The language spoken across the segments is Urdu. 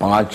5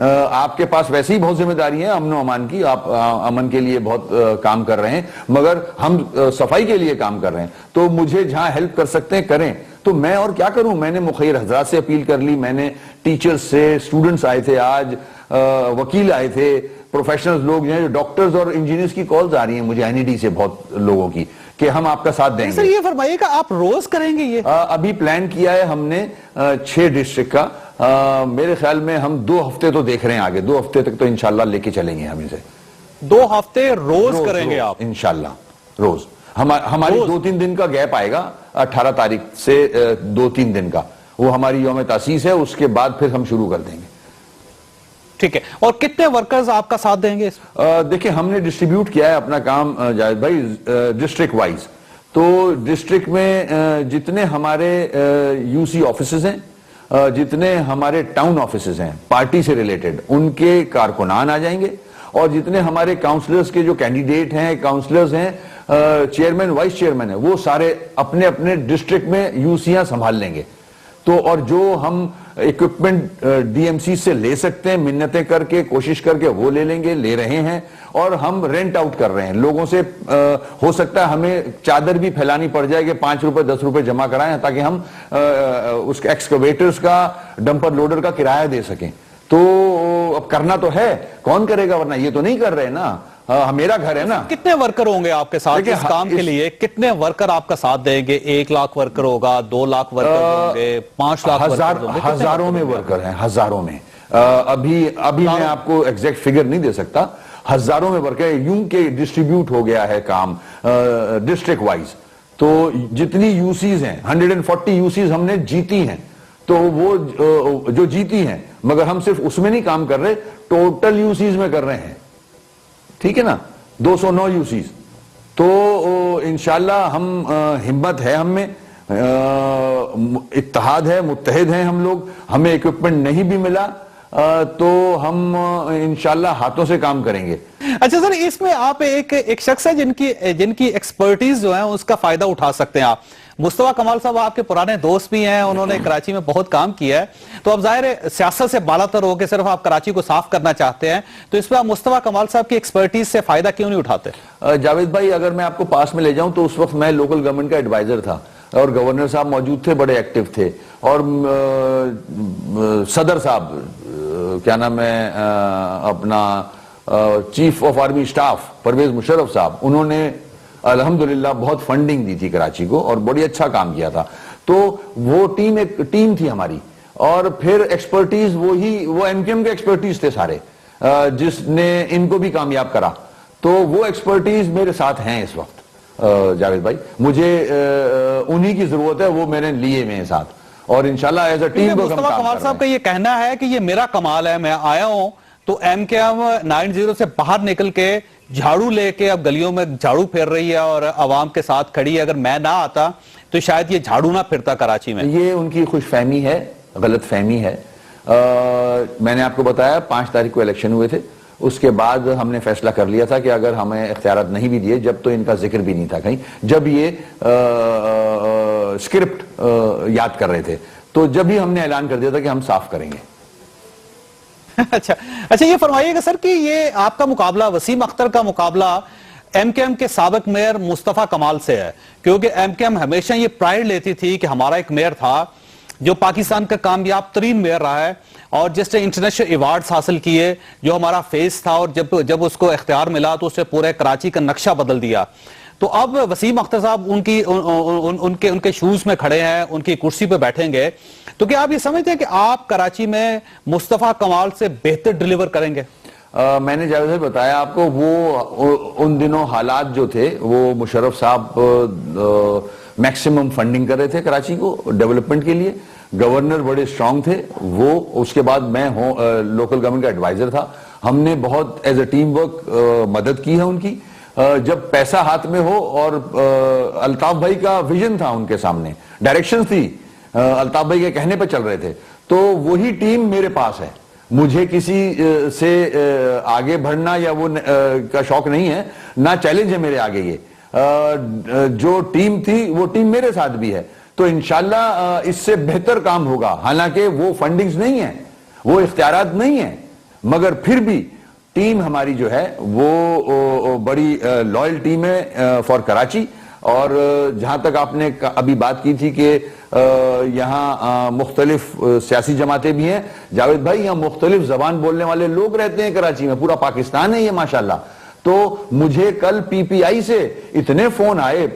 آپ کے پاس ویسے ہی بہت ذمہ داری ہیں امن و امان کی, آپ امن کے لیے بہت کام کر رہے ہیں, مگر ہم صفائی کے لیے کام کر رہے ہیں, تو مجھے جہاں ہیلپ کر سکتے ہیں کریں. تو میں اور کیا کروں, میں نے مخیر حضرات سے اپیل کر لی, میں نے ٹیچرز سے, اسٹوڈنٹس آئے تھے آج, وکیل آئے تھے, پروفیشنلز لوگ جو ہیں, ڈاکٹرز اور انجینئرز کی کالز آ رہی ہیں مجھے NED سے بہت لوگوں کی کہ ہم آپ کا ساتھ دیں گے. سر یہ فرمائیے کہ آپ روز کریں گے یہ؟ ابھی پلان کیا ہے ہم نے 6 ڈسٹرکٹ کا, میرے خیال میں ہم 2 ہفتے تو دیکھ رہے ہیں, آگے 2 ہفتے تک تو انشاءاللہ لے کے چلیں گے ہم اسے. 2 ہفتے روز کریں گے آپ انشاءاللہ روز. ہماری 2-3 دن کا گیپ آئے گا, 18 تاریخ سے 2-3 دن کا, وہ ہماری یوم تاسیس ہے, اس کے بعد پھر ہم شروع کر دیں گے. ٹھیک ہے, اور کتنے ورکرز آپ کا ساتھ دیں گے؟ دیکھیں ہم نے ڈسٹریبیوٹ کیا ہے اپنا کام جاوید بھائی ڈسٹرکٹ وائز. تو ڈسٹرکٹ میں جتنے ہمارے UC آفیسز ہیں, جتنے ہمارے ٹاؤن آفیسز ہیں پارٹی سے ریلیٹڈ, ان کے کارکنان آ جائیں گے, اور جتنے ہمارے کاؤنسلرز کے جو کینڈیڈیٹ ہیں, کاؤنسلرز ہیں, چیئرمین وائس چیئرمین ہیں, وہ سارے اپنے اپنے ڈسٹرکٹ میں UCیاں سنبھال لیں گے. تو اور جو ہم ایکوپمنٹ DMC سے لے سکتے ہیں منتیں کر کے, کوشش کر کے وہ لے لیں گے, لے رہے ہیں, اور ہم رینٹ آؤٹ کر رہے ہیں لوگوں سے. ہو سکتا ہے ہمیں چادر بھی پھیلانی پڑ جائے کہ 5 روپے 10 روپے جمع کرائیں تاکہ ہم اس ایکسکیویٹرز کا, ڈمپر لوڈر کا کرایہ دے سکیں. تو اب کرنا تو ہے, کون کرے گا, ورنہ یہ تو نہیں کر رہے نا, میرا گھر ہے نا. کتنے ورکر ہوں گے آپ کے ساتھ اس کام کے لیے؟ کتنے ورکر آپ کا ساتھ دیں گے؟ 1 لاکھ ورکر ہوگا, 2 لاکھ ورکر ہوں گے, 5 لاکھ ورکر ہوں گے؟ ہزاروں میں ورکر ہیں, ہزاروں میں. ابھی میں آپ کو ایگزیکٹ فگر نہیں دے سکتا, ہزاروں میں ورکر ہیں. یوں کہ ڈسٹریبیوٹ ہو گیا ہے کام ڈسٹرکٹ وائز. تو جتنی UCs ہیں 140 UCs ہم نے جیتی ہیں, تو وہ جو جیتی ہیں, مگر ہم صرف اس میں نہیں کام کر رہے, ٹوٹل UCs میں کر رہے ہیں. ٹھیک ہے نا, 209 UCs. تو انشاءاللہ ہم ہمت ہے, ہم میں اتحاد ہے, متحد ہیں ہم لوگ. ہمیں ایکوپمنٹ نہیں بھی ملا تو ہم انشاءاللہ ہاتھوں سے کام کریں گے. اچھا سر, اس میں آپ ایک شخص ہے جن کی ایکسپرٹیز جو ہے اس کا فائدہ اٹھا سکتے ہیں آپ. مصطفیٰ کمال صاحب آپ کے پرانے دوست بھی ہیں, انہوں نے کراچی میں بہت کام کیا ہے. تو اب ظاہر ہے سیاست سے بالا تر ہو کے صرف آپ کراچی کو صاف کرنا چاہتے ہیں, تو اس پہ آپ مصطفیٰ کمال صاحب کی ایکسپرٹیز سے فائدہ کیوں نہیں اٹھاتے؟ جاوید بھائی اگر میں آپ کو پاس میں لے جاؤں تو اس وقت میں لوکل گورنمنٹ کا ایڈوائزر تھا, اور گورنر صاحب موجود تھے, بڑے ایکٹیو تھے, اور صدر صاحب کیا نام ہے اپنا chief of army staff Pervez Musharraf صاحب, انہوں نے الحمدللہ بہت فنڈنگ دی تھی کراچی کو اور بڑی اچھا کام کیا تھا. تو وہ ٹیم ایک ٹیم تھی ہماری, اور پھر ایکسپرٹیز وہ MKM کے ایکسپرٹیز تھے سارے, جس نے ان کو بھی کامیاب کرا. تو وہ ایکسپرٹیز میرے ساتھ ہیں اس وقت جاوید بھائی, مجھے انہی کی ضرورت ہے, وہ میں نے لیے میں ساتھ, اور انشاءاللہ ایز اے ٹیم کو مصطفیٰ کمال صاحب کا یہ کہنا ہے کہ یہ میرا کمال ہے, میں آیا ہوں تو MKM 90 سے باہر نکل کے جھاڑو لے کے اب گلیوں میں جھاڑو پھیر رہی ہے اور عوام کے ساتھ کھڑی ہے. اگر میں نہ آتا تو شاید یہ جھاڑو نہ پھرتا کراچی میں. یہ ان کی خوش فہمی ہے, غلط فہمی ہے. میں نے آپ کو بتایا 5 تاریخ کو الیکشن ہوئے تھے, اس کے بعد ہم نے فیصلہ کر لیا تھا کہ اگر ہمیں اختیارات نہیں بھی دیے, جب تو ان کا ذکر بھی نہیں تھا کہیں, جب یہ اسکرپٹ یاد کر رہے تھے, تو جب ہی ہم نے اعلان کر دیا تھا کہ ہم صاف کریں گے. اچھا یہ فرمائیے گا سر کہ یہ آپ کا مقابلہ, وسیم اختر کا مقابلہ MKM کے سابق میئر مصطفیٰ کمال سے ہے, کیونکہ MKM ہمیشہ یہ پرائیڈ لیتی تھی کہ ہمارا ایک میئر تھا جو پاکستان کا کامیاب ترین میئر رہا ہے, اور جس نے انٹرنیشنل ایوارڈز حاصل کیے, جو ہمارا فیس تھا, اور جب اس کو اختیار ملا تو اس سے پورے کراچی کا نقشہ بدل دیا. تو اب وسیم اختر صاحب ان کے شوز میں کھڑے ہیں, ان کی کرسی پہ بیٹھیں گے, تو کیا آپ یہ سمجھتے ہیں کہ آپ کراچی میں مصطفیٰ کمال سے بہتر ڈیلیور کریں گے؟ میں نے جاوید بھائی بتایا آپ کو, وہ ان دنوں حالات جو تھے, وہ مشرف صاحب میکسیمم فنڈنگ کر رہے تھے کراچی کو ڈیولپمنٹ کے لیے, گورنر بڑے اسٹرانگ تھے وہ, اس کے بعد میں لوکل گورنمنٹ کا ایڈوائزر تھا, ہم نے بہت ایز اے ٹیم ورک مدد کی ہے ان کی. جب پیسہ ہاتھ میں ہو, اور الطاف بھائی کا ویژن تھا ان کے سامنے, ڈائریکشن تھی, الطاف بھائی کے کہنے پہ چل رہے تھے, تو وہی ٹیم میرے پاس ہے. مجھے کسی سے آگے بڑھنا یا وہ کا شوق نہیں ہے, نہ چیلنج ہے میرے آگے. یہ جو ٹیم تھی وہ ٹیم میرے ساتھ بھی ہے, تو انشاءاللہ اس سے بہتر کام ہوگا. حالانکہ وہ فنڈنگز نہیں ہیں, وہ اختیارات نہیں ہیں, مگر پھر بھی ٹیم ہماری جو ہے وہ بڑی لائل ٹیم ہے فار کراچی. اور جہاں تک آپ نے ابھی بات کی تھی کہ یہاں مختلف سیاسی جماعتیں بھی ہیں، جاوید بھائی یہاں مختلف زبان بولنے والے لوگ رہتے ہیں کراچی میں، پورا پاکستان ہے یہ ماشاءاللہ. تو مجھے کل پی پی آئی سے اتنے فون آئے،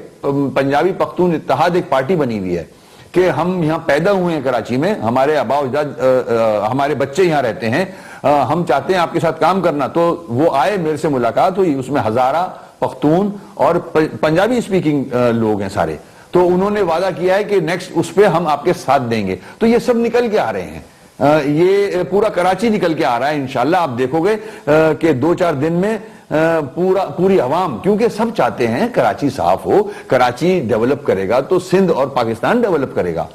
پنجابی پختون اتحاد ایک پارٹی بنی ہوئی ہے کہ ہم یہاں پیدا ہوئے ہیں کراچی میں، ہمارے آبا و اجداد ہمارے بچے یہاں رہتے ہیں، ہم چاہتے ہیں آپ کے ساتھ کام کرنا. تو وہ آئے، میرے سے ملاقات ہوئی، اس میں ہزارہ پختون اور پنجابی اسپیکنگ لوگ ہیں سارے. تو انہوں نے وعدہ کیا ہے کہ نیکسٹ اس پہ ہم آپ کے ساتھ دیں گے. تو یہ سب نکل کے آ رہے ہیں، یہ پورا کراچی نکل کے آ رہا ہے. انشاءاللہ آپ دیکھو گے کہ 2-4 دن میں پوری عوام، کیونکہ سب چاہتے ہیں کراچی صاف ہو، کراچی ڈیولپ کرے گا تو سندھ اور پاکستان ڈیولپ کرے گا.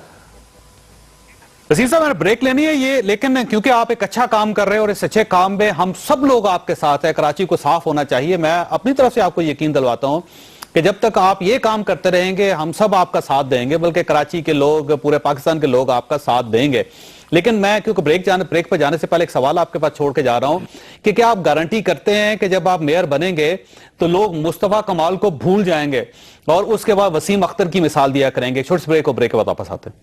وسیم صاحب میں نے بریک لینی ہے یہ، لیکن کیونکہ آپ ایک اچھا کام کر رہے ہیں اور اس اچھے کام میں ہم سب لوگ آپ کے ساتھ ہیں، کراچی کو صاف ہونا چاہیے. میں اپنی طرف سے آپ کو یقین دلواتا ہوں کہ جب تک آپ یہ کام کرتے رہیں گے ہم سب آپ کا ساتھ دیں گے، بلکہ کراچی کے لوگ، پورے پاکستان کے لوگ آپ کا ساتھ دیں گے. لیکن میں کیونکہ بریک پہ جانے سے پہلے ایک سوال آپ کے پاس چھوڑ کے جا رہا ہوں کہ کیا آپ گارنٹی کرتے ہیں کہ جب آپ میئر بنیں گے تو لوگ مصطفیٰ کمال کو بھول جائیں گے اور اس کے بعد وسیم اختر کی مثال دیا کریں گے؟ چھوٹے سے بریک کے بعد واپس آتے ہیں.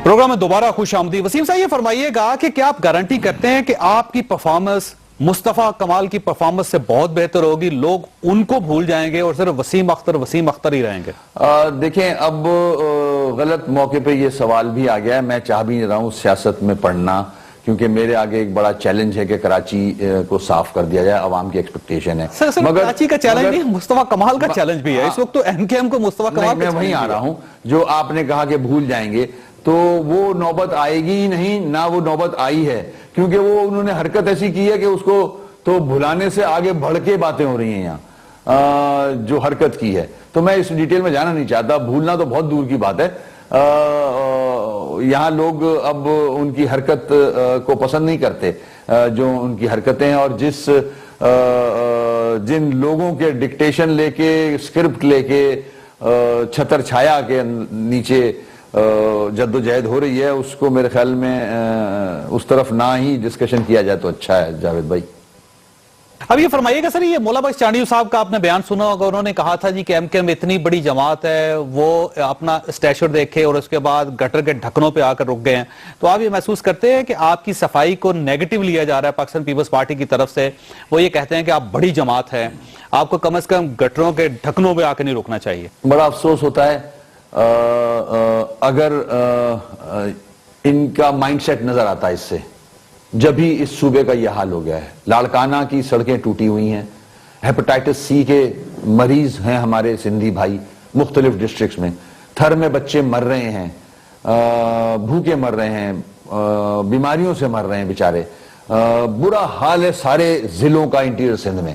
پروگرام میں دوبارہ خوش آمدید. وسیم صاحب یہ فرمائیے گا کہ کیا آپ گارنٹی کرتے ہیں کہ آپ کی پرفارمنس مصطفیٰ کمال کی پرفارمنس سے بہت بہتر ہوگی، لوگ ان کو بھول جائیں گے اور صرف وسیم اختر ہی رہیں گے؟ دیکھیں اب غلط موقع پہ یہ سوال بھی آ گیا ہے. میں چاہ بھی نہیں رہا ہوں سیاست میں پڑھنا، کیونکہ میرے آگے ایک بڑا چیلنج ہے کہ کراچی کو صاف کر دیا جائے، عوام کی ایکسپیکٹیشن ہے. مگر کراچی کا چیلنج نہیں، مصطفیٰ کمال کا چیلنج بھی ہے اس وقت. تو ایم کے ایم کو مصطفیٰ کمال میں وہیں آ رہا ہوں. جو آپ نے کہا کہ بھول جائیں گے، تو وہ نوبت آئے گی ہی نہیں، نہ وہ نوبت آئی ہے، کیونکہ وہ انہوں نے حرکت ایسی کی ہے کہ اس کو تو بھلانے سے آگے بڑھ کے باتیں ہو رہی ہیں یہاں جو حرکت کی ہے. تو میں اس ڈیٹیل میں جانا نہیں چاہتا، بھولنا تو بہت دور کی بات ہے. یہاں لوگ اب ان کی حرکت کو پسند نہیں کرتے، جو ان کی حرکتیں، اور جن لوگوں کے ڈکٹیشن لے کے، اسکرپٹ لے کے، چھتر چھایا کے نیچے جد و جہد ہو رہی ہے، اس کو میرے خیال میں اس طرف نہ ہی ڈسکشن کیا جائے تو اچھا ہے. جاوید بھائی اب یہ فرمائیے گا سر، یہ مولا بخش چانڈیو صاحب کا آپ نے بیان سنا ہوگا، انہوں نے کہا تھا جی کہ ایم کے ایم اتنی بڑی جماعت ہے، وہ اپنا اسٹیچر دیکھے اور اس کے بعد گٹر کے ڈھکنوں پہ آ کر رک گئے ہیں. تو آپ یہ محسوس کرتے ہیں کہ آپ کی صفائی کو نیگیٹو لیا جا رہا ہے پاکستان پیپلز پارٹی کی طرف سے؟ وہ یہ کہتے ہیں کہ آپ بڑی جماعت ہے، آپ کو کم از کم گٹروں کے ڈھکنوں پہ آ کے نہیں رکنا چاہیے. بڑا افسوس ہوتا ہے اگر ان کا مائنڈ سیٹ نظر آتا ہے اس سے، جب ہی اس صوبے کا یہ حال ہو گیا ہے. لاڑکانہ کی سڑکیں ٹوٹی ہوئی ہیں، ہیپاٹائٹس سی کے مریض ہیں ہمارے سندھی بھائی مختلف ڈسٹرکٹس میں، تھر میں بچے مر رہے ہیں، بھوکے مر رہے ہیں، بیماریوں سے مر رہے ہیں بیچارے. برا حال ہے سارے ضلعوں کا انٹیریئر سندھ میں،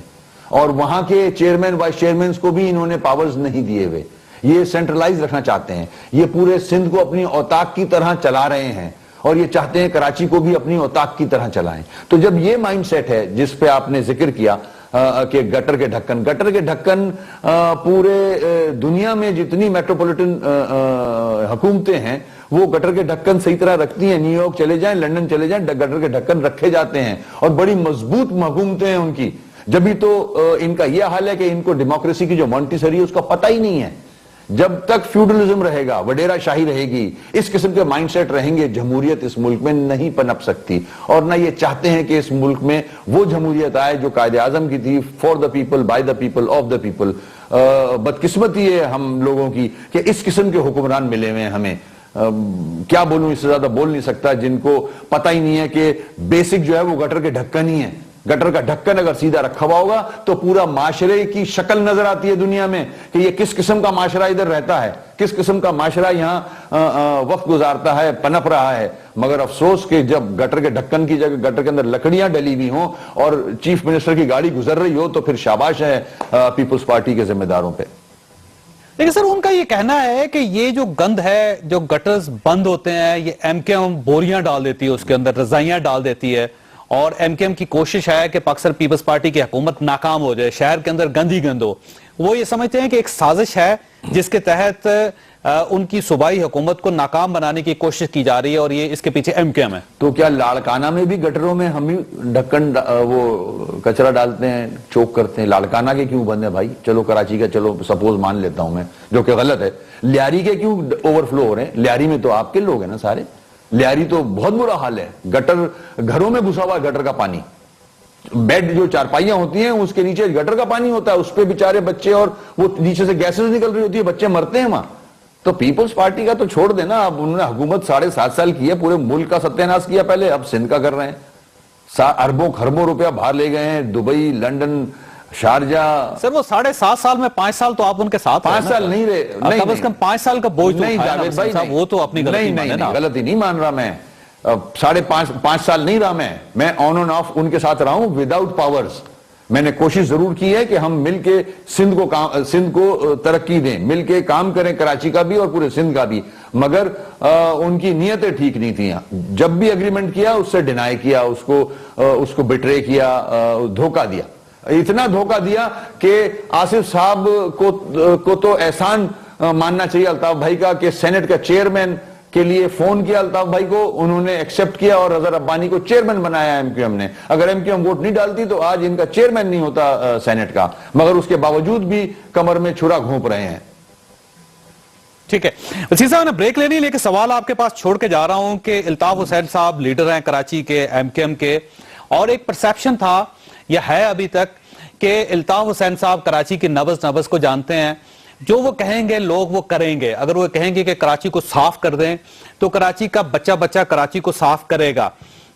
اور وہاں کے چیئرمین وائس چیئرمینز کو بھی انہوں نے پاورز نہیں دیے ہوئے. یہ سینٹرلائز رکھنا چاہتے ہیں، یہ پورے سندھ کو اپنی اوتاق کی طرح چلا رہے ہیں، اور یہ چاہتے ہیں کراچی کو بھی اپنی اوتاق کی طرح چلائیں. تو جب یہ مائنڈ سیٹ ہے جس پہ آپ نے ذکر کیا کہ گٹر کے ڈھکن پورے دنیا میں جتنی میٹروپولیٹن حکومتیں ہیں وہ گٹر کے ڈھکن صحیح طرح رکھتی ہیں. نیو یارک چلے جائیں، لندن چلے جائیں، گٹر کے ڈھکن رکھے جاتے ہیں، اور بڑی مضبوط حکومتیں ہیں ان کی. جبھی تو ان کا یہ حال ہے کہ ان کو ڈیموکریسی کی جو مونٹیسری ہے اس کا پتہ ہی نہیں ہے. جب تک فیوڈلزم رہے گا، وڈیرا شاہی رہے گی، اس قسم کے مائنڈ سیٹ رہیں گے، جمہوریت اس ملک میں نہیں پنپ سکتی. اور نہ یہ چاہتے ہیں کہ اس ملک میں وہ جمہوریت آئے جو قائد اعظم کی تھی، for the people, by the people, of the people. بدقسمتی ہے ہم لوگوں کی کہ اس قسم کے حکمران ملے ہوئے ہیں ہمیں. کیا بولوں، اس سے زیادہ بول نہیں سکتا، جن کو پتہ ہی نہیں ہے کہ بیسک جو ہے وہ گٹر کے ڈھکن ہی ہے. گٹر کا ڈھکن اگر سیدھا رکھا ہوا ہوگا تو پورا معاشرے کی شکل نظر آتی ہے دنیا میں کہ یہ کس قسم کا معاشرہ ادھر رہتا ہے، کس قسم کا معاشرہ یہاں وقت گزارتا ہے، پنپ رہا ہے. مگر افسوس کہ جب گٹر کے ڈھکن کی جگہ گٹر کے اندر لکڑیاں ڈلی ہوئی ہوں اور چیف منسٹر کی گاڑی گزر رہی ہو، تو پھر شاباش ہے پیپلز پارٹی کے ذمہ داروں پہ. لیکن سر ان کا یہ کہنا ہے کہ یہ جو گند ہے، جو گٹرز بند ہوتے ہیں، یہ ایم کے ایم بوریاں ڈال دیتی ہے، اس کے اندر رضائیاں ڈال دیتی ہے، اور ایم کے ایم کی کوشش ہے کہ پاکستان پیپلز پارٹی کی حکومت ناکام ہو جائے، شہر کے اندر گند ہی گند ہو. وہ یہ سمجھتے ہیں کہ ایک سازش ہے جس کے تحت ان کی صوبائی حکومت کو ناکام بنانے کی کوشش کی جا رہی ہے اور یہ اس کے پیچھے MQM ہے. تو کیا لاڑکانہ میں بھی گٹروں میں ہم ہی ڈھکن وہ کچرا ڈالتے ہیں, چوک کرتے ہیں؟ لاڑکانہ کے کیوں بند ہے بھائی؟ چلو کراچی کا چلو سپوز مان لیتا ہوں میں, جو کہ غلط ہے. لیاری کے کیوں اوور فلو ہو رہے ہیں؟ لیاری میں تو آپ کے لوگ ہیں نا سارے. لیاری تو بہت برا حال ہے, گٹر گھروں میں گھسا ہوا گٹر کا پانی, بیڈ جو چارپائیاں ہوتی ہیں اس کے نیچے گٹر کا پانی ہوتا ہے, اس پہ بیچارے بچے, اور وہ نیچے سے گیسز نکل رہی ہوتی ہے, بچے مرتے ہیں وہاں. تو پیپلز پارٹی کا تو چھوڑ دینا, اب انہوں نے حکومت 7.5 سال کی ہے, پورے ملک کا ستیہ ناش کیا پہلے, اب سندھ کا کر رہے ہیں. اربوں خربوں روپیہ باہر لے گئے ہیں, دبئی, لنڈن, شارجہ. سر وہ 7.5 سال میں 5 سال تو آپ ان کے ساتھ 5 سال نہیں رہے, کم از کم 5 سال کا بوجھ نہیں جاوید بھائی, وہ تو اپنی غلطی نہیں مان رہا میں. 5.5 سال نہیں رہا میں آن اینڈ آف ان کے ساتھ رہا ہوں وداؤٹ پاورز. میں نے کوشش ضرور کی ہے کہ ہم مل کے سندھ کو ترقی دیں, مل کے کام کریں, کراچی کا بھی اور پورے سندھ کا بھی, مگر ان کی نیتیں ٹھیک نہیں تھیں. جب بھی اگریمنٹ کیا اس سے ڈینائی کیا, اس کو بٹرے کیا, دھوکہ دیا, اتنا دھوکہ دیا کہ آصف صاحب کو تو احسان ماننا چاہیے الطاف بھائی کا کہ سینٹ کا چیئرمین کے لیے فون کیا الطاف بھائی کو, انہوں نے ایکسپٹ کیا اور اظہر ربانی کو چیئرمین بنایا MQM نے. اگر MQM ووٹ نہیں ڈالتی تو آج ان کا چیئرمین نہیں ہوتا سینٹ کا, مگر اس کے باوجود بھی کمر میں چھرا گھونپ رہے ہیں. ٹھیک ہے وسیم صاحب, نے بریک لینی, لیکن سوال آپ کے پاس چھوڑ کے جا رہا ہوں کہ الطاف حسین صاحب لیڈر ہیں کراچی کے MQM کے, اور ایک پرسیپشن تھا یا ہے ابھی تک کہ الطاف حسین صاحب کراچی کی نبض کو جانتے ہیں, جو وہ کہیں گے لوگ وہ کریں گے. اگر وہ کہیں گے کہ کراچی کو صاف کر دیں تو کراچی کا بچہ کراچی کو صاف کرے گا.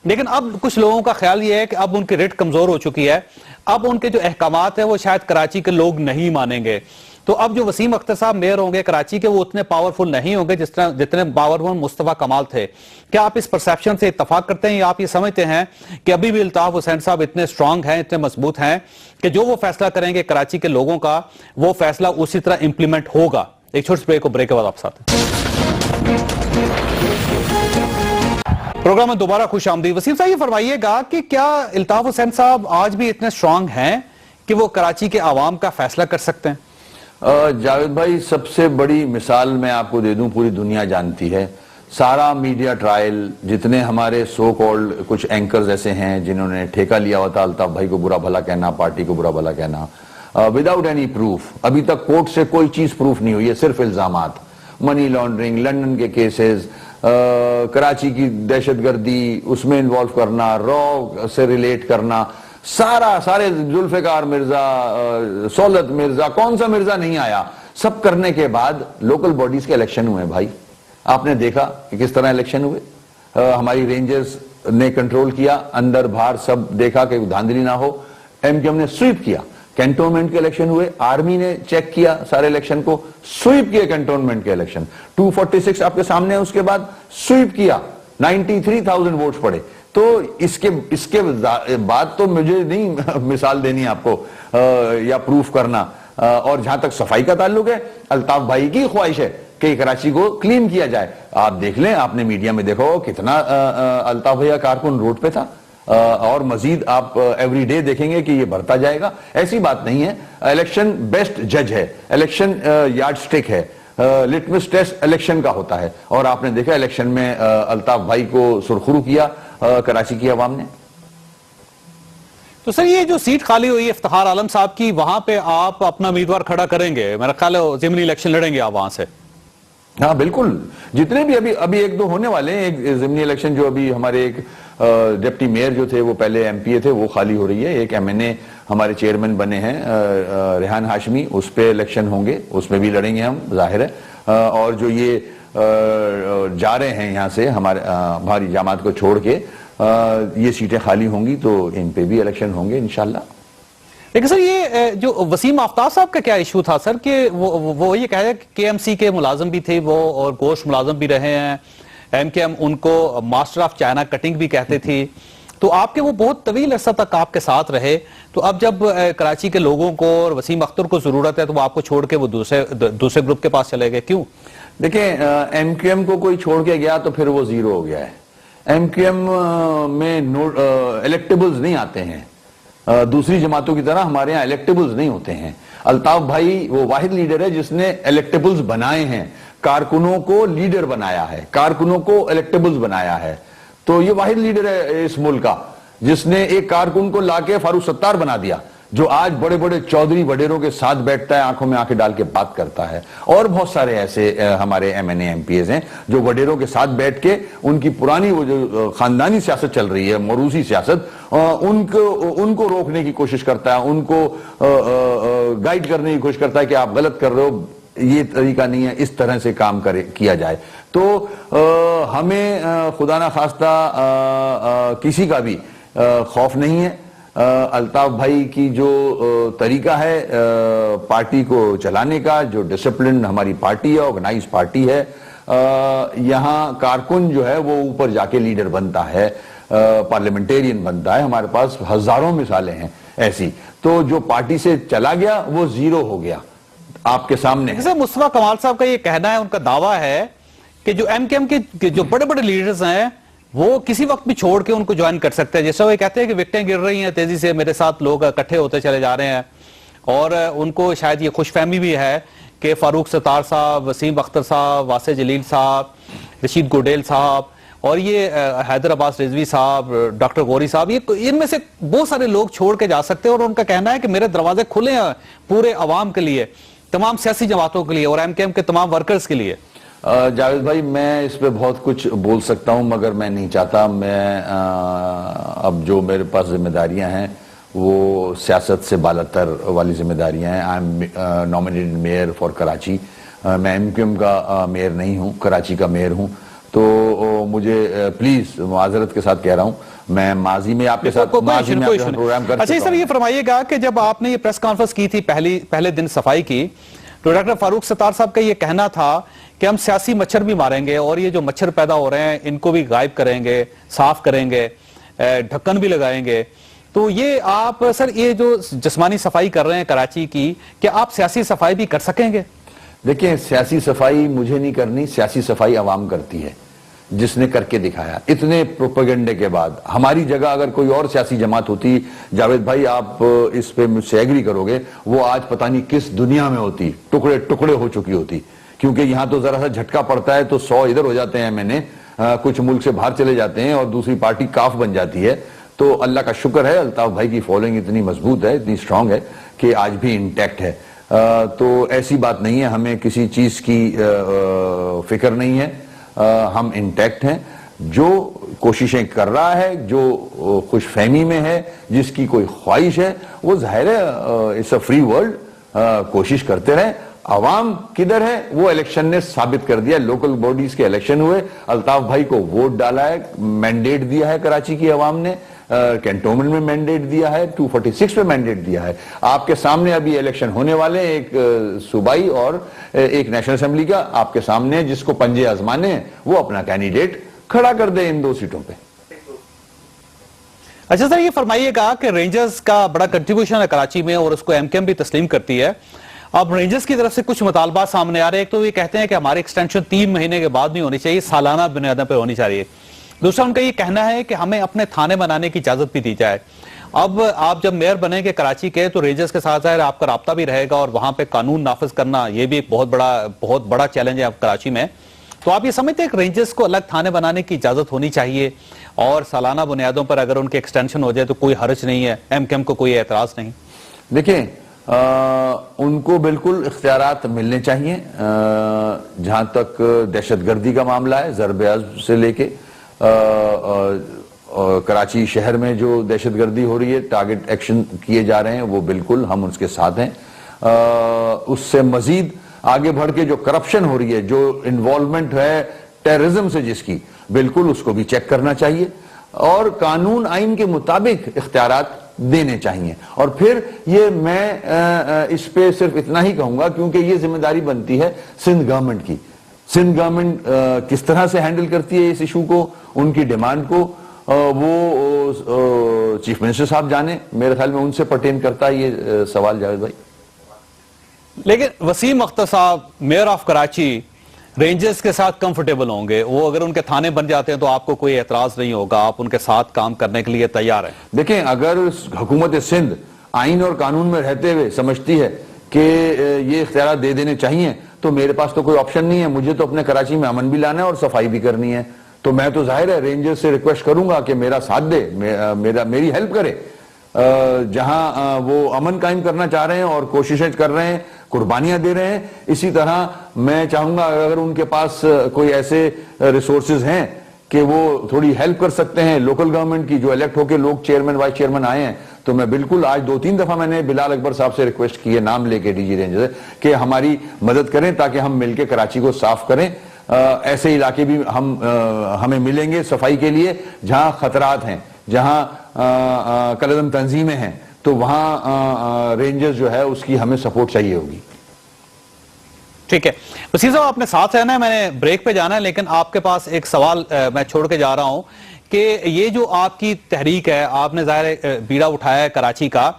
لیکن اب کچھ لوگوں کا خیال یہ ہے کہ اب ان کی ریٹ کمزور ہو چکی ہے, اب ان کے جو احکامات ہیں وہ شاید کراچی کے لوگ نہیں مانیں گے. تو اب جو وسیم اختر صاحب میئر ہوں گے کراچی کے, وہ اتنے پاورفل نہیں ہوں گے جتنے پاورفل مصطفیٰ کمال تھے. کیا آپ اس پرسیپشن سے اتفاق کرتے ہیں یا آپ یہ سمجھتے ہیں کہ ابھی بھی الطاف حسین صاحب اتنے سٹرونگ ہیں, اتنے مضبوط ہیں کہ جو وہ فیصلہ کریں گے کراچی کے لوگوں کا, وہ فیصلہ اسی طرح امپلیمنٹ ہوگا؟ ایک چھوٹی بریک کو, بریک کے بعد آپ ساتھ ہیں. پروگرام میں دوبارہ خوش آمدید. وسیم صاحب یہ فرمائیے گا کہ کیا الطاف حسین صاحب آج بھی اتنے سٹرونگ ہیں کہ وہ کراچی کے عوام کا فیصلہ کر سکتے ہیں؟ جاوید بھائی, سب سے بڑی مثال میں آپ کو دے دوں, پوری دنیا جانتی ہے, سارا میڈیا ٹرائل, جتنے ہمارے سو کالڈ کچھ اینکرز ایسے ہیں جنہوں نے ٹھیکہ لیا ہوا تھا الطاف بھائی کو برا بھلا کہنا, پارٹی کو برا بھلا کہنا, وداؤٹ اینی پروف. ابھی تک کورٹ سے کوئی چیز پروف نہیں ہوئی ہے, صرف الزامات, منی لانڈرنگ, لنڈن کے کیسز, کراچی کی دہشت گردی, اس میں انوالو کرنا, را سے ریلیٹ کرنا, سارے ذوالفقار مرزا, سولت مرزا, کون سا مرزا نہیں آیا, سب کرنے کے بعد لوکل باڈیز کے الیکشن ہوئے. بھائی آپ نے دیکھا کہ کس طرح الیکشن ہوئے, ہماری رینجرز نے کنٹرول کیا, اندر باہر سب دیکھا کہ دھاندلی نہ ہو. MQM نے سویپ کیا, کینٹونمنٹ کے الیکشن ہوئے, آرمی نے چیک کیا سارے الیکشن کو, سویپ کیا کینٹونمنٹ کے الیکشن, 246 آپ کے سامنے, اس کے بعد سویپ کیا, 93,000 ووٹس پڑے. تو اس کے بعد تو مجھے نہیں مثال دینی آپ کو یا پروف کرنا. اور جہاں تک صفائی کا تعلق ہے, الطاف بھائی کی خواہش ہے کہ کراچی کو کلین کیا جائے. آپ دیکھ لیں, آپ نے میڈیا میں دیکھا ہو کتنا الطاف بھائی کارکن روڈ پہ تھا, اور مزید آپ ایوری ڈے دیکھیں گے کہ یہ بڑھتا جائے گا. ایسی بات نہیں ہے, الیکشن بیسٹ جج ہے, الیکشن یارڈ سٹک ہے, لٹمس ٹیسٹ الیکشن کا ہوتا ہے. اور آپ نے دیکھا الیکشن میں الطاف بھائی کو سرخرو کیا کراچی کی عوام نے. تو سر یہ جو سیٹ خالی ہوئی افتخار عالم صاحب کی, وہاں پہ آپ اپنا امیدوار کھڑا کریں گے؟ میرا خیال ہے ضمنی الیکشن لڑیں گے آپ وہاں سے. ہاں بالکل, جتنے بھی ابھی ایک دو ہونے والے ہیں. ایک ضمنی الیکشن جو ابھی ہمارے ایک ڈپٹی میئر جو تھے وہ پہلے MPA تھے, وہ خالی ہو رہی ہے. ایک MNA ہمارے چیئرمین بنے ہیں ریحان ہاشمی, اس پہ الیکشن ہوں گے, اس میں بھی لڑیں گے ہم, ظاہر ہے. اور جو یہ جا رہے ہیں یہاں سے ہماری جماعت کو چھوڑ کے, یہ سیٹیں خالی ہوں گی تو ان پہ بھی الیکشن ہوں گے انشاءاللہ. لیکن سر یہ جو وسیم آفتاب صاحب کا کیا ایشو تھا سر, کہ وہ یہ کہہ رہے کہ KMC کے ملازم بھی تھے وہ, اور گوشت ملازم بھی رہے ہیں, MQM ان کو ماسٹر آف چائنا کٹنگ بھی کہتے تھی, تو آپ کے وہ بہت طویل عرصہ تک آپ کے ساتھ رہے, تو اب جب کراچی کے لوگوں کو اور وسیم اختر کو ضرورت ہے تو وہ آپ کو چھوڑ کے وہ دوسرے گروپ کے پاس چلے گئے, کیوں؟ دیکھیں, MQM کو کوئی چھوڑ کے گیا تو پھر وہ زیرو ہو گیا ہے. MQM میں الیکٹیبلز نہیں آتے ہیں, دوسری جماعتوں کی طرح ہمارے ہاں الیکٹیبلز نہیں ہوتے ہیں. الطاف بھائی وہ واحد لیڈر ہے جس نے الیکٹیبلز بنائے ہیں. کارکنوں کو لیڈر بنایا ہے, کارکنوں کو الیکٹیبلز بنایا ہے. تو یہ واحد لیڈر ہے اس ملک کا جس نے ایک کارکن کو لا کے فاروق ستار بنا دیا, جو آج بڑے بڑے چودھری وڈیروں کے ساتھ بیٹھتا ہے, آنکھوں میں آنکھیں ڈال کے بات کرتا ہے. اور بہت سارے ایسے ہمارے M N A M P As ہیں جو وڈیروں کے ساتھ بیٹھ کے ان کی پرانی وہ جو خاندانی سیاست چل رہی ہے, موروثی سیاست, ان کو روکنے کی کوشش کرتا ہے, ان کو گائیڈ کرنے کی کوشش کرتا ہے کہ آپ غلط کر رہے ہو, یہ طریقہ نہیں ہے, اس طرح سے کام کیا جائے. تو ہمیں خدا نہ خواستہ کسی کا بھی خوف نہیں ہے. الطاف بھائی کی جو طریقہ ہے پارٹی کو چلانے کا, جو ڈسپلن ہماری پارٹی ہے, آرگنائز پارٹی ہے, یہاں کارکن جو ہے وہ اوپر جا کے لیڈر بنتا ہے, پارلیمنٹیرین بنتا ہے. ہمارے پاس ہزاروں مثالیں ہیں ایسی. تو جو پارٹی سے چلا گیا وہ زیرو ہو گیا آپ کے سامنے. مصطفیٰ کمال صاحب کا یہ کہنا ہے, ان کا دعویٰ ہے کہ جو ایم کیو ایم کے جو بڑے بڑے لیڈرز ہیں وہ کسی وقت بھی چھوڑ کے ان کو جوائن کر سکتے ہیں. جیسے وہ کہتے ہیں کہ وکٹیں گر رہی ہیں تیزی سے, میرے ساتھ لوگ اکٹھے ہوتے چلے جا رہے ہیں, اور ان کو شاید یہ خوش فہمی بھی ہے کہ فاروق ستار صاحب, وسیم اختر صاحب, واسع جلیل صاحب, رشید گوڈیل صاحب, اور یہ حیدر عباس رضوی صاحب, ڈاکٹر غوری صاحب, یہ ان میں سے بہت سارے لوگ چھوڑ کے جا سکتے ہیں. اور ان کا کہنا ہے کہ میرے دروازے کھلے ہیں پورے عوام کے لیے, تمام سیاسی جماعتوں کے لیے, اور ایم کیو ایم کے تمام ورکرز کے لیے. جاوید بھائی, میں اس پہ بہت کچھ بول سکتا ہوں مگر میں نہیں چاہتا. میں اب جو میرے پاس ذمہ داریاں ہیں وہ سیاست سے بالاتر والی ذمہ داریاں ہیں. I am nominated measure for Karachi. میں ایم کیو ایم کا میئر نہیں ہوں, کراچی کا میئر ہوں. تو مجھے پلیز معذرت کے ساتھ کہہ رہا ہوں, میں ماضی میں آپ کے ساتھ پروگرام کر. اچھا سر, یہ فرمائیے گا کہ جب آپ نے یہ پریس کانفرنس کی تھی پہلے دن صفائی کی, تو ڈاکٹر فاروق ستار صاحب کا یہ کہنا تھا کہ ہم سیاسی مچھر بھی ماریں گے, اور یہ جو مچھر پیدا ہو رہے ہیں ان کو بھی غائب کریں گے, صاف کریں گے, ڈھکن بھی لگائیں گے. تو یہ آپ سر یہ جو جسمانی صفائی کر رہے ہیں کراچی کی, کیا آپ سیاسی صفائی بھی کر سکیں گے؟ دیکھیں, سیاسی صفائی مجھے نہیں کرنی, سیاسی صفائی عوام کرتی ہے, جس نے کر کے دکھایا. اتنے پروپیگنڈے کے بعد ہماری جگہ اگر کوئی اور سیاسی جماعت ہوتی, جاوید بھائی آپ اس پہ مجھ سے ایگری کرو گے, وہ آج پتہ نہیں کس دنیا میں ہوتی, ٹکڑے ٹکڑے ہو چکی ہوتی. کیونکہ یہاں تو ذرا سا جھٹکا پڑتا ہے تو 100 ادھر ہو جاتے ہیں, میں نے کچھ ملک سے باہر چلے جاتے ہیں اور دوسری پارٹی کاف بن جاتی ہے. تو اللہ کا شکر ہے الطاف بھائی کی فالوئنگ اتنی مضبوط ہے, اتنی سٹرونگ ہے کہ آج بھی انٹیکٹ ہے. تو ایسی بات نہیں ہے, ہمیں کسی چیز کی فکر نہیں ہے, ہم انٹیکٹ ہیں. جو کوششیں کر رہا ہے, جو خوش فہمی میں ہے, جس کی کوئی خواہش ہے, وہ ظاہر ہے اٹس اے فری ورلڈ, کوشش کرتے رہیں. عوام کدھر ہے وہ الیکشن نے ثابت کر دیا. لوکل باڈیز کے الیکشن ہوئے, الطاف بھائی کو ووٹ ڈالا ہے, مینڈیٹ دیا ہے کراچی کی عوام نے, کینٹونمنٹ میں مینڈیٹ دیا ہے, 246 میں مینڈیٹ دیا ہے. آپ کے سامنے ابھی الیکشن ہونے والے, ایک صوبائی اور ایک نیشنل اسمبلی کا آپ کے سامنے, جس کو پنجے آزمانے ہیں وہ اپنا کینڈیڈیٹ کھڑا کر دے ان 2 سیٹوں پہ. اچھا سر, یہ فرمائیے گا کہ رینجرز کا بڑا کنٹریبیوشن ہے کراچی میں, اور اس کو ایم کیو ایم بھی تسلیم کرتی ہے. اب رینجرز کی طرف سے کچھ مطالبات سامنے آ رہے ہیں. ایک تو یہ کہتے ہیں کہ ہماری ایکسٹینشن 3 مہینے کے بعد نہیں ہونی چاہیے, سالانہ بنیادوں پہ ہونی چاہیے. دوسرا ان کا یہ کہنا ہے کہ ہمیں اپنے تھانے بنانے کی اجازت بھی دی جائے. اب آپ جب میئر بنیں گے کراچی کے, تو رینجرز کے ساتھ ظاہر آپ کا رابطہ بھی رہے گا, اور وہاں پہ قانون نافذ کرنا یہ بھی ایک بہت بڑا چیلنج ہے اب کراچی میں. تو آپ یہ سمجھتے ہیں کہ رینجرز کو الگ تھانے بنانے کی اجازت ہونی چاہیے, اور سالانہ بنیادوں پر اگر ان کے ایکسٹینشن ہو جائے تو کوئی حرج نہیں ہے, ایم کیو ایم کو کوئی اعتراض نہیں؟ دیکھیں, ان کو بالکل اختیارات ملنے چاہیے. جہاں تک دہشت گردی کا معاملہ ہے, ضرب عضب سے لے کے کراچی شہر میں جو دہشت گردی ہو رہی ہے, ٹارگٹ ایکشن کیے جا رہے ہیں, وہ بالکل ہم اس کے ساتھ ہیں. اس سے مزید آگے بڑھ کے جو کرپشن ہو رہی ہے, جو انوالومنٹ ہے ٹیررزم سے جس کی, بالکل اس کو بھی چیک کرنا چاہیے, اور قانون آئین کے مطابق اختیارات دینے چاہیے. اور پھر یہ میں اس پہ صرف اتنا ہی کہوں گا, کیونکہ یہ ذمہ داری بنتی ہے سندھ گورنمنٹ کی. سندھ گورنمنٹ کس طرح سے ہینڈل کرتی ہے اس ایشو کو, ان کی ڈیمانڈ کو, وہ چیف منسٹر صاحب جانے. میرے خیال میں ان سے پرٹین کرتا ہے یہ سوال جاوید بھائی. لیکن وسیم اختر صاحب میئر آف کراچی رینجرز کے ساتھ کمفرٹیبل ہوں گے, وہ اگر ان کے تھانے بن جاتے ہیں تو آپ کو کوئی اعتراض نہیں ہوگا, آپ ان کے ساتھ کام کرنے کے لیے تیار ہیں؟ دیکھیں, اگر حکومت سندھ آئین اور قانون میں رہتے ہوئے سمجھتی ہے کہ یہ اختیارات دے دینے چاہیے, تو میرے پاس تو کوئی آپشن نہیں ہے, مجھے تو اپنے کراچی میں امن بھی لانا ہے اور صفائی بھی کرنی ہے. تو میں تو ظاہر ہے رینجر سے ریکویسٹ کروں گا کہ میرا ساتھ دے, میری ہیلپ کرے. جہاں وہ امن قائم کرنا چاہ رہے ہیں اور کوششیں کر رہے ہیں, قربانیاں دے رہے ہیں, اسی طرح میں چاہوں گا اگر ان کے پاس کوئی ایسے ریسورسز ہیں کہ وہ تھوڑی ہیلپ کر سکتے ہیں لوکل گورنمنٹ کی, جو الیکٹ ہو کے لوگ چیئرمین وائس چیئرمین آئے ہیں, تو میں بالکل آج 2-3 دفعہ میں نے بلال اکبر صاحب سے ریکویسٹ کی ہے, نام لے کے ڈی جی رینج سے, کہ ہماری مدد کریں تاکہ ہم مل کے کراچی کو صاف کریں. ایسے علاقے بھی ہمیں ملیں گے صفائی کے لیے جہاں خطرات ہیں, جہاں کالعدم تنظیمیں ہیں, تو وہاں رینجرز جو ہے اس کی ہمیں سپورٹ چاہیے ہوگی. ٹھیک ہے وسیم صاحب, آپ نے ساتھ رہنا ہے, میں نے بریک پہ جانا ہے, لیکن آپ کے پاس ایک سوال میں چھوڑ کے جا رہا ہوں کہ یہ جو آپ کی تحریک ہے, آپ نے ظاہر بیڑا اٹھایا ہے کراچی کا,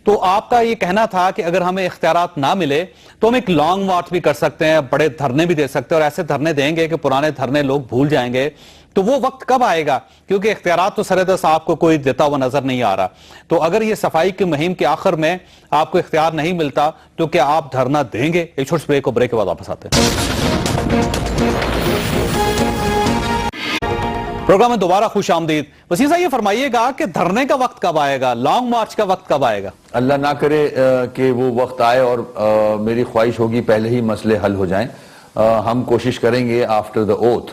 تو آپ کا یہ کہنا تھا کہ اگر ہمیں اختیارات نہ ملے تو ہم ایک لانگ مارچ بھی کر سکتے ہیں, بڑے دھرنے بھی دے سکتے ہیں, اور ایسے دھرنے دیں گے کہ پرانے دھرنے لوگ بھول جائیں گے. تو وہ وقت کب آئے گا, کیونکہ اختیارات تو سردست آپ کو کوئی دیتا ہوا نظر نہیں آ رہا. تو اگر یہ صفائی کی مہم کے آخر میں آپ کو اختیار نہیں ملتا تو کیا آپ دھرنا دیں گے؟ ایک چھوٹے بریک کو, بریک کے بعد واپس آتے ہیں. پروگرام میں دوبارہ خوش آمدید. وسیم صاحب یہ فرمائیے گا کہ دھرنے کا وقت کب آئے گا, لانگ مارچ کا وقت کب آئے گا؟ اللہ نہ کرے کہ وہ وقت آئے, اور میری خواہش ہوگی پہلے ہی مسئلے حل ہو جائیں. ہم کوشش کریں گے آفٹر دا اوتھ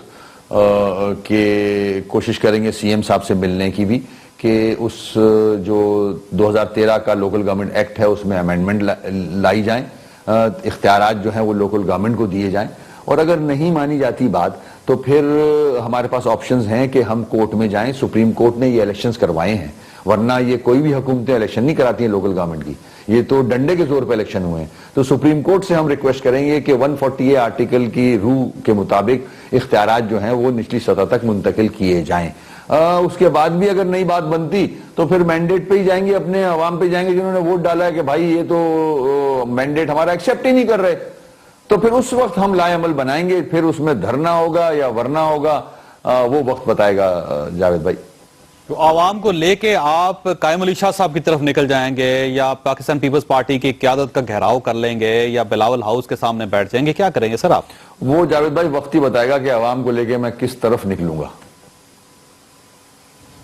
کہ کوشش کریں گے سی ایم صاحب سے ملنے کی بھی, کہ اس جو 2013 کا لوکل گورنمنٹ ایکٹ ہے اس میں امینڈمنٹ لائی جائیں, اختیارات جو ہیں وہ لوکل گورنمنٹ کو دیے جائیں. اور اگر نہیں مانی جاتی بات تو پھر ہمارے پاس آپشنز ہیں کہ ہم کورٹ میں جائیں. سپریم کورٹ نے یہ الیکشنز کروائے ہیں, ورنہ یہ کوئی بھی حکومتیں الیکشن نہیں کراتی ہیں لوکل گورنمنٹ کی, یہ تو ڈنڈے کے زور پہ الیکشن ہوئے ہیں. تو سپریم کورٹ سے ہم ریکویسٹ کریں گے کہ 140 آرٹیکل کی روح کے مطابق اختیارات جو ہیں وہ نچلی سطح تک منتقل کیے جائیں. اس کے بعد بھی اگر نئی بات بنتی تو پھر مینڈیٹ پہ ہی جائیں گے, اپنے عوام پہ جائیں گے جنہوں نے ووٹ ڈالا ہے کہ بھائی یہ تو مینڈیٹ ہمارا ایکسیپٹ ہی نہیں کر رہے, تو پھر اس وقت ہم لائے عمل بنائیں گے. پھر اس میں دھرنا ہوگا یا ورنا ہوگا وہ وقت بتائے گا جاوید بھائی. تو عوام کو لے کے آپ قائم علی شاہ صاحب کی طرف نکل جائیں گے, یا پاکستان پیپلز پارٹی کی قیادت کا گھیراؤ کر لیں گے, یا بلاول ہاؤس کے سامنے بیٹھ جائیں گے, کیا کریں گے سر آپ؟ وہ جاوید بھائی وقت ہی بتائے گا کہ عوام کو لے کے میں کس طرف نکلوں گا.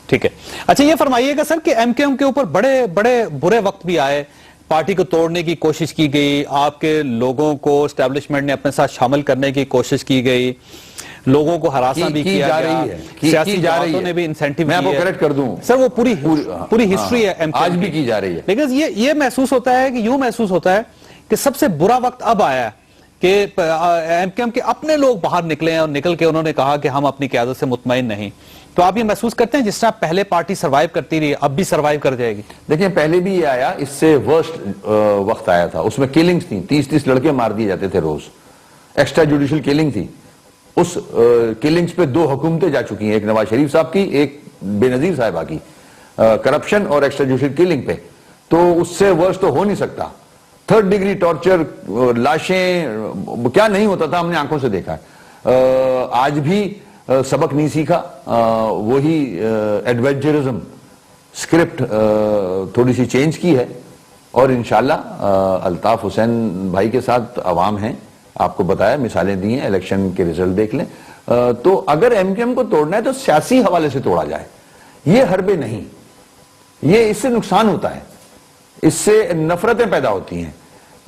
ٹھیک ہے. اچھا یہ فرمائیے گا سر کہ ایم کیو ایم کے اوپر بڑے بڑے برے وقت بھی آئے, پارٹی کو توڑنے کی کوشش کی گئی, آپ کے لوگوں کو اسٹیبلشمنٹ نے اپنے ساتھ شامل کرنے کی کوشش کی گئی, لوگوں کو ہراساں بھی کیا گیا, سیاسی جماعتوں نے بھی انسینٹیو میں آپ کو کریکٹ کر دوں سر, وہ پوری ہسٹری ہے آج بھی کی جا رہی ہے. لیکن یہ محسوس ہوتا ہے کہ یوں محسوس ہوتا ہے کہ سب سے برا وقت اب آیا ہے کہ ایم کیو ایم کے اپنے لوگ باہر نکلے ہیں, اور نکل کے انہوں نے کہا کہ ہم اپنی قیادت سے مطمئن نہیں. تو آپ یہ محسوس کرتے ہیں جس طرح پہلے پارٹی سروائیو کرتی رہی اب بھی سروائیو کر جائے گی؟ دیکھیں پہلے بھی یہ آیا, اس سے ورسٹ وقت آیا تھا, اس میں کلنگز تھیں, 30 لڑکے مار دیے جاتے تھے روز, ایکسٹرا جوڈیشل کلنگ تھی. اس کلنگز پہ 2 حکومتیں جا چکی ہیں, ایک نواز شریف صاحب کی, ایک بے نظیر صاحبہ کی, کرپشن اور ایکسٹرا جوڈیشل کلنگ پہ. تو اس سے ورسٹ تو ہو نہیں سکتا. 3rd ڈگری ٹارچر, لاشیں, کیا نہیں ہوتا تھا, ہم نے آنکھوں سے دیکھا ہے. آج بھی سبق نہیں سیکھا, وہی ایڈونچرزم سکرپٹ تھوڑی سی چینج کی ہے, اور انشاءاللہ الطاف حسین بھائی کے ساتھ عوام ہیں, آپ کو بتایا, مثالیں دی ہیں, الیکشن کے ریزلٹ دیکھ لیں. تو اگر ایم کیو ایم کو توڑنا ہے تو سیاسی حوالے سے توڑا جائے, یہ حربے نہیں, یہ اس سے نقصان ہوتا ہے, اس سے نفرتیں پیدا ہوتی ہیں,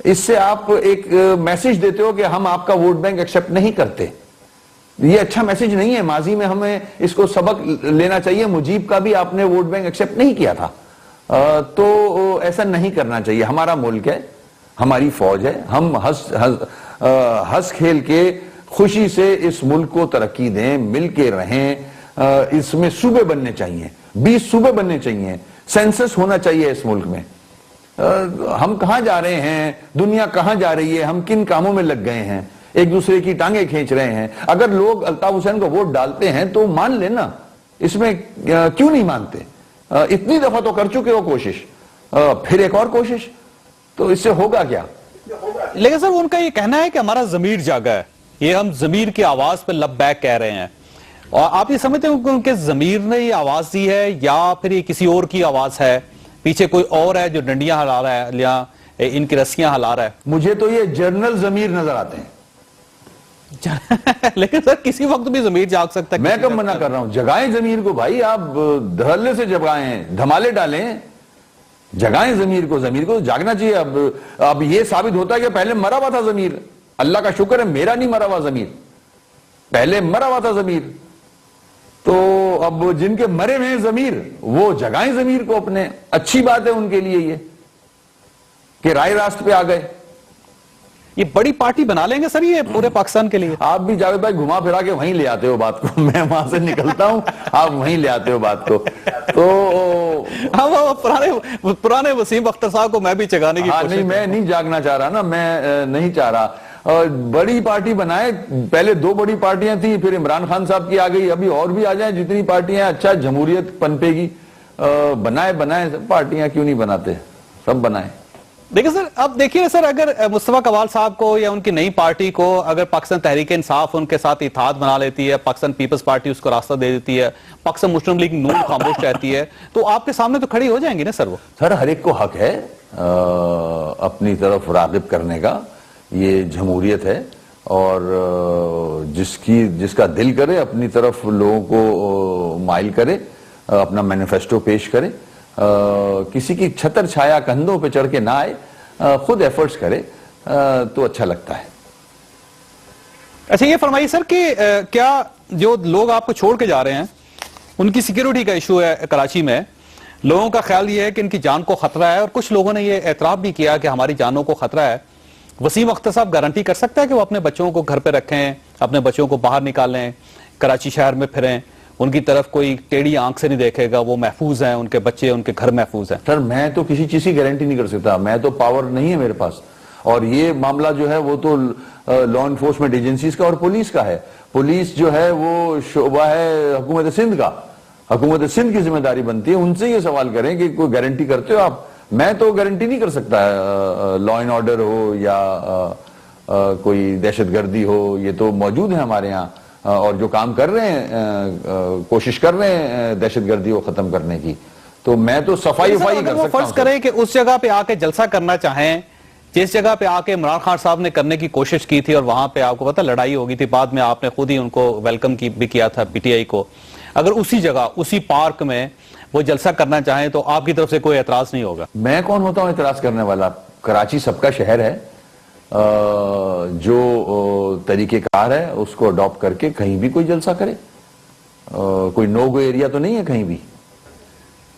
اس سے آپ ایک میسج دیتے ہو کہ ہم آپ کا ووٹ بینک ایکسپٹ نہیں کرتے. یہ اچھا میسج نہیں ہے. ماضی میں ہمیں اس کو سبق لینا چاہیے, مجیب کا بھی آپ نے ووٹ بینک ایکسپٹ نہیں کیا تھا, تو ایسا نہیں کرنا چاہیے. ہمارا ملک ہے, ہماری فوج ہے, ہم ہنس کھیل کے خوشی سے اس ملک کو ترقی دیں, مل کے رہیں. اس میں صوبے بننے چاہیے, 20 صوبے بننے چاہیے, سینسس ہونا چاہیے اس ملک میں. ہم کہاں جا رہے ہیں, دنیا کہاں جا رہی ہے, ہم کن کاموں میں لگ گئے ہیں, ایک دوسرے کی ٹانگیں کھینچ رہے ہیں. اگر لوگ الطاف حسین کو ووٹ ڈالتے ہیں تو مان لینا, اس میں کیوں نہیں مانتے؟ اتنی دفعہ تو کر چکے ہو کوشش, پھر ایک اور کوشش, تو اس سے ہوگا کیا؟ لیکن سر ان کا یہ کہنا ہے کہ ہمارا ضمیر جاگا ہے, یہ ہم ضمیر کی آواز پہ لب بیک کہہ رہے ہیں. اور آپ یہ سمجھتے ہیں کہ ان کے ضمیر نے یہ آواز دی ہے, یا پھر یہ کسی اور کی آواز ہے, پیچھے کوئی اور ہے جو ڈنڈیاں ہلا رہا ہے یا ان کی رسیاں ہلا رہا ہے؟ مجھے تو یہ جرنل ضمیر نظر آتے ہیں. لیکن سر کسی وقت بھی ضمیر جاگ سکتا ہے. میں کب منع کر رہا ہوں؟ جگائیں ضمیر کو بھائی، آپ دھڑلے سے جگائیں، دھمالے ڈالیں، جگائیں ضمیر کو جاگنا چاہیے. اب یہ ثابت ہوتا ہے کہ پہلے مرا ہوا تھا ضمیر. اللہ کا شکر ہے میرا نہیں مرا ہوا ضمیر، پہلے مرا ہوا تھا ضمیر. تو اب جن کے مرے ہوئے ہیں ضمیر وہ جگائیں ضمیر کو اپنے. اچھی بات ہے ان کے لیے یہ کہ رائے راست پہ آ گئے. یہ بڑی پارٹی بنا لیں گے سر یہ پورے پاکستان کے لیے؟ آپ بھی جاوید بھائی گھما پھرا کے وہیں لے آتے ہو بات کو. میں وہاں سے نکلتا ہوں، آپ وہیں لے آتے ہو بات کو. تو پرانے وسیم اختر صاحب کو میں بھی جگانے کی کوشش. نہیں، میں نہیں جاگنا چاہ رہا نا، میں نہیں چاہ رہا. بڑی پارٹی بنائے، پہلے 2 بڑی پارٹیاں تھیں، پھر عمران خان صاحب کی آ گئی، ابھی اور بھی آ جائیں جتنی پارٹیاں ہیں. اچھا جمہوریت پنپے گی. بنائے سب پارٹیاں، کیوں نہیں بناتے؟ سب بنائیں. دیکھیں سر، اب دیکھیے سر، اگر مصطفیٰ کمال صاحب کو یا ان کی نئی پارٹی کو اگر پاکستان تحریک انصاف ان کے ساتھ اتحاد بنا لیتی ہے، پاکستان پیپلز پارٹی اس کو راستہ دے دیتی ہے، پاکستان مسلم لیگ نون خاموش رہتی ہے، تو آپ کے سامنے تو کھڑی ہو جائیں گی نا سر وہ؟ سر ہر ایک کو حق ہے اپنی طرف راغب کرنے کا. یہ جمہوریت ہے اور جس کا دل کرے اپنی طرف لوگوں کو مائل کرے، اپنا مینیفیسٹو پیش کرے. کسی کی چھتر چھایا کندھوں پہ چڑھ کے نہ آئے، خود ایفرٹس کرے تو اچھا لگتا ہے. اچھا یہ فرمائیے سر کہ کیا جو لوگ آپ کو چھوڑ کے جا رہے ہیں ان کی سیکیورٹی کا ایشو ہے کراچی میں، لوگوں کا خیال یہ ہے کہ ان کی جان کو خطرہ ہے، اور کچھ لوگوں نے یہ اعتراف بھی کیا کہ ہماری جانوں کو خطرہ ہے. وسیم اختر صاحب گارنٹی کر سکتا ہے کہ وہ اپنے بچوں کو گھر پہ رکھیں، اپنے بچوں کو باہر نکالیں، کراچی شہر میں پھریں، ان کی طرف کوئی ٹیڑھی آنکھ سے نہیں دیکھے گا، وہ محفوظ ہیں، ان کے بچے ان کے گھر محفوظ ہیں؟ سر میں تو کسی چیز کی گارنٹی نہیں کر سکتا، میں تو پاور نہیں ہے میرے پاس. اور یہ معاملہ جو ہے وہ تو لا انفورسمنٹ ایجنسیز کا اور پولیس کا ہے. پولیس جو ہے وہ شعبہ ہے حکومت سندھ کا، حکومت سندھ کی ذمہ داری بنتی ہے. ان سے یہ سوال کریں کہ کوئی گارنٹی کرتے ہو آپ. میں تو گارنٹی نہیں کر سکتا. لا اینڈ آرڈر ہو یا کوئی دہشت گردی ہو، یہ تو موجود ہے ہمارے یہاں، اور جو کام کر رہے ہیں، کوشش کر رہے ہیں دہشت گردی کو ختم کرنے کی. تو میں تو صفائی کر سکتا ہوں. فرض کریں کہ اس جگہ پہ آ کے جلسہ کرنا چاہیں جس جگہ پہ آ کے عمران خان صاحب نے کرنے کی کوشش کی تھی، اور وہاں پہ آپ کو پتہ لڑائی ہو گئی تھی، بعد میں آپ نے خود ہی ان کو ویلکم بھی کیا تھا پی ٹی آئی کو. اگر اسی جگہ اسی پارک میں وہ جلسہ کرنا چاہیں تو آپ کی طرف سے کوئی اعتراض نہیں ہوگا؟ میں کون ہوتا ہوں اعتراض کرنے والا؟ کراچی سب کا شہر ہے. جو طریقہ کار ہے اس کو اڈاپٹ کر کے کہیں بھی کوئی جلسہ کرے. کوئی نو گو ایریا تو نہیں ہے کہیں بھی.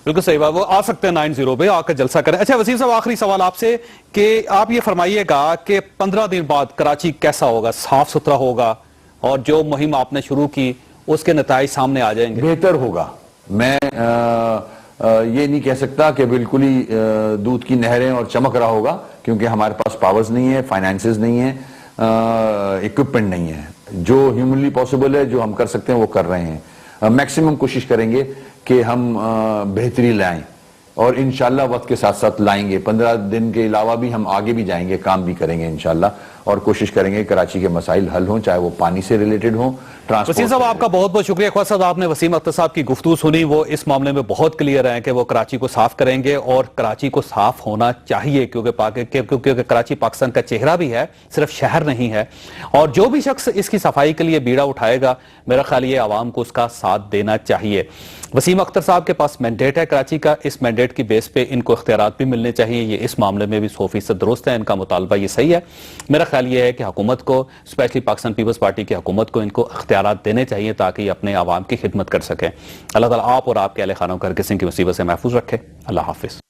بالکل صحیح بات، وہ آ سکتے ہیں 90 پہ آ کر جلسہ کریں. اچھا وسیم صاحب آخری سوال آپ سے کہ آپ یہ فرمائیے گا کہ 15 دن بعد کراچی کیسا ہوگا؟ صاف ستھرا ہوگا اور جو مہم آپ نے شروع کی اس کے نتائج سامنے آ جائیں گے؟ بہتر ہوگا. میں یہ نہیں کہہ سکتا کہ بالکل ہی دودھ کی نہریں اور چمک رہا ہوگا، کیونکہ ہمارے پاس پاورز نہیں ہے، فائنانسز نہیں ہے، اکوپمنٹ نہیں ہے. جو ہیومنلی پاسبل ہے، جو ہم کر سکتے ہیں وہ کر رہے ہیں. میکسیمم کوشش کریں گے کہ ہم بہتری لائیں، اور انشاءاللہ وقت کے ساتھ ساتھ لائیں گے. 15 دن کے علاوہ بھی ہم آگے بھی جائیں گے، کام بھی کریں گے انشاءاللہ، اور کوشش کریں گے کراچی کے مسائل حل ہوں، چاہے وہ پانی سے ریلیٹڈ ہوں، ٹرانسپورٹ. وسیم صاحب آپ کا بہت بہت شکریہ. خواجہ صاحب آپ نے وسیم اختر صاحب کی گفتگو سنی، وہ اس معاملے میں بہت کلیئر ہیں کہ وہ کراچی کو صاف کریں گے، اور کراچی کو صاف ہونا چاہیے کیونکہ کراچی پاکستان کا چہرہ بھی ہے، صرف شہر نہیں ہے. اور جو بھی شخص اس کی صفائی کے لیے بیڑا اٹھائے گا، میرا خیال یہ عوام کو اس کا ساتھ دینا چاہیے. وسیم اختر صاحب کے پاس مینڈیٹ ہے کراچی کا، اس مینڈیٹ کی بیس پہ ان کو اختیارات بھی ملنے چاہیے. یہ اس معاملے میں بھی 100% درست ہے، ان کا مطالبہ یہ صحیح ہے. میرا خیال یہ ہے کہ حکومت کو، اسپیشلی پاکستان پیپلز پارٹی کی حکومت کو، ان کو اختیارات دینے چاہیے تاکہ یہ اپنے عوام کی خدمت کر سکیں. اللہ تعالیٰ آپ اور آپ کے اہل خانوں کو ہر قسم کی مصیبت سے محفوظ رکھے. اللہ حافظ.